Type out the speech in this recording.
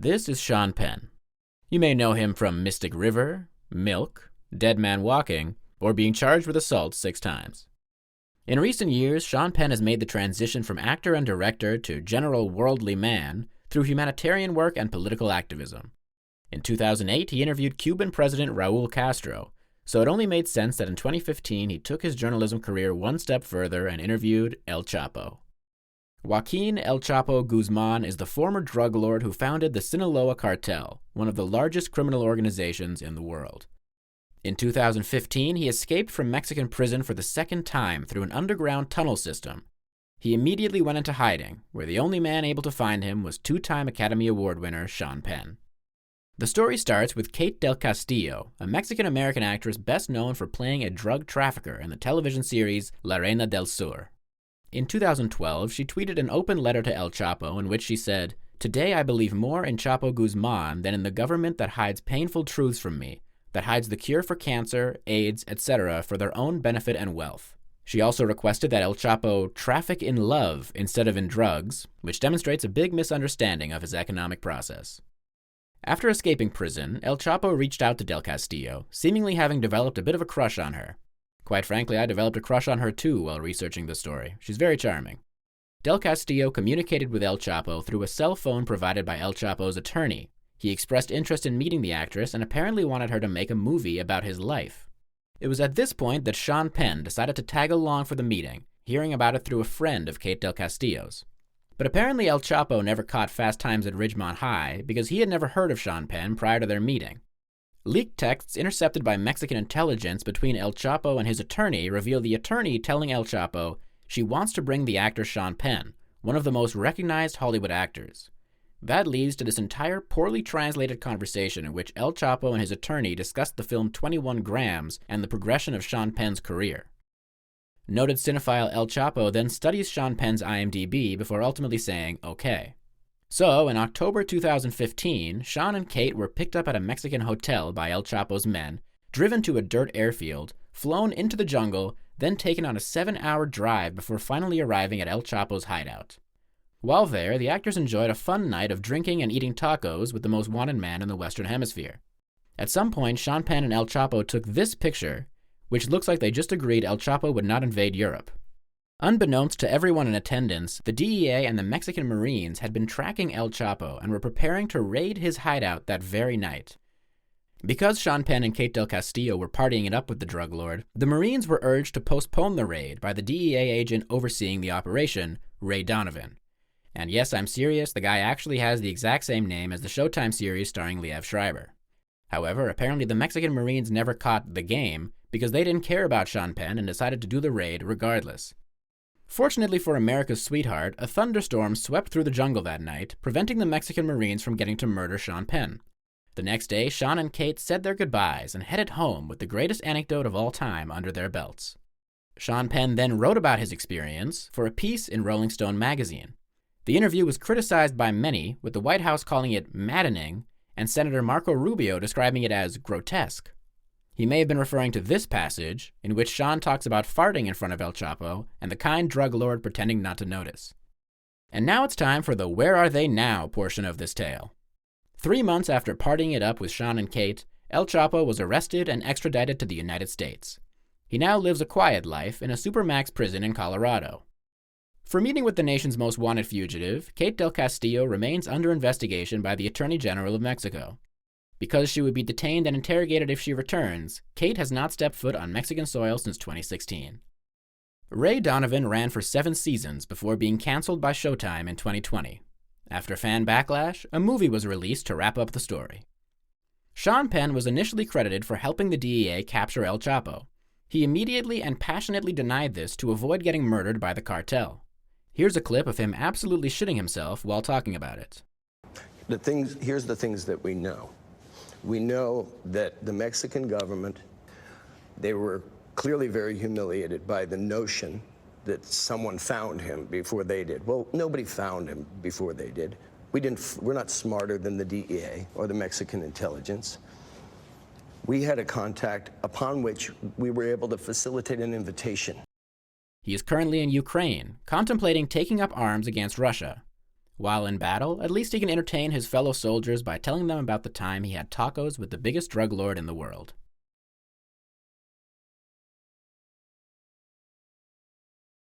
This is Sean Penn. You may know him from Mystic River, Milk, Dead Man Walking, or being charged with assault 6 times. In recent years, Sean Penn has made the transition from actor and director to general worldly man through humanitarian work and political activism. In 2008, he interviewed Cuban President Raul Castro, so it only made sense that in 2015 he took his journalism career one step further and interviewed El Chapo. Joaquin El Chapo Guzman is the former drug lord who founded the Sinaloa cartel, one of the largest criminal organizations in the world. In 2015, he escaped from Mexican prison for the second time through an underground tunnel system. He immediately went into hiding, where the only man able to find him was 2-time Academy Award winner Sean Penn. The story starts with Kate del Castillo, a Mexican-American actress best known for playing a drug trafficker in the television series La Reina del Sur. In 2012, she tweeted an open letter to El Chapo in which she said, "Today I believe more in Chapo Guzman than in the government that hides painful truths from me, that hides the cure for cancer, AIDS, etc. for their own benefit and wealth." She also requested that El Chapo traffic in love instead of in drugs, which demonstrates a big misunderstanding of his economic process. After escaping prison, El Chapo reached out to Del Castillo, seemingly having developed a bit of a crush on her. Quite frankly, I developed a crush on her too while researching the story. She's very charming. Del Castillo communicated with El Chapo through a cell phone provided by El Chapo's attorney. He expressed interest in meeting the actress and apparently wanted her to make a movie about his life. It was at this point that Sean Penn decided to tag along for the meeting, hearing about it through a friend of Kate del Castillo's. But apparently El Chapo never caught Fast Times at Ridgemont High because he had never heard of Sean Penn prior to their meeting. Leaked texts intercepted by Mexican intelligence between El Chapo and his attorney reveal the attorney telling El Chapo she wants to bring the actor Sean Penn, one of the most recognized Hollywood actors. That leads to this entire poorly translated conversation in which El Chapo and his attorney discussed the film 21 Grams and the progression of Sean Penn's career. Noted cinephile El Chapo then studies Sean Penn's IMDb before ultimately saying, okay. So, in October 2015, Sean and Kate were picked up at a Mexican hotel by El Chapo's men, driven to a dirt airfield, flown into the jungle, then taken on a 7-hour drive before finally arriving at El Chapo's hideout. While there, the actors enjoyed a fun night of drinking and eating tacos with the most wanted man in the Western Hemisphere. At some point, Sean Penn and El Chapo took this picture, which looks like they just agreed El Chapo would not invade Europe. Unbeknownst to everyone in attendance, the DEA and the Mexican Marines had been tracking El Chapo and were preparing to raid his hideout that very night. Because Sean Penn and Kate del Castillo were partying it up with the drug lord, the Marines were urged to postpone the raid by the DEA agent overseeing the operation, Ray Donovan. And yes, I'm serious, the guy actually has the exact same name as the Showtime series starring Liev Schreiber. However, apparently the Mexican Marines never caught the game because they didn't care about Sean Penn and decided to do the raid regardless. Fortunately for America's sweetheart, a thunderstorm swept through the jungle that night, preventing the Mexican Marines from getting to murder Sean Penn. The next day, Sean and Kate said their goodbyes and headed home with the greatest anecdote of all time under their belts. Sean Penn then wrote about his experience for a piece in Rolling Stone magazine. The interview was criticized by many, with the White House calling it maddening and Senator Marco Rubio describing it as grotesque. He may have been referring to this passage, in which Sean talks about farting in front of El Chapo and the kind drug lord pretending not to notice. And now it's time for the Where Are They Now portion of this tale. 3 months after partying it up with Sean and Kate, El Chapo was arrested and extradited to the United States. He now lives a quiet life in a supermax prison in Colorado. For meeting with the nation's most wanted fugitive, Kate del Castillo remains under investigation by the Attorney General of Mexico. Because she would be detained and interrogated if she returns, Kate has not stepped foot on Mexican soil since 2016. Ray Donovan ran for 7 seasons before being canceled by Showtime in 2020. After fan backlash, a movie was released to wrap up the story. Sean Penn was initially credited for helping the DEA capture El Chapo. He immediately and passionately denied this to avoid getting murdered by the cartel. Here's a clip of him absolutely shitting himself while talking about it. Here's the things that we know. We know that the Mexican government, they were clearly very humiliated by the notion that someone found him before they did. Well, nobody found him before they did. We're not smarter than the DEA or the Mexican intelligence. We had a contact upon which we were able to facilitate an invitation. He is currently in Ukraine, contemplating taking up arms against Russia. While in battle, at least he can entertain his fellow soldiers by telling them about the time he had tacos with the biggest drug lord in the world.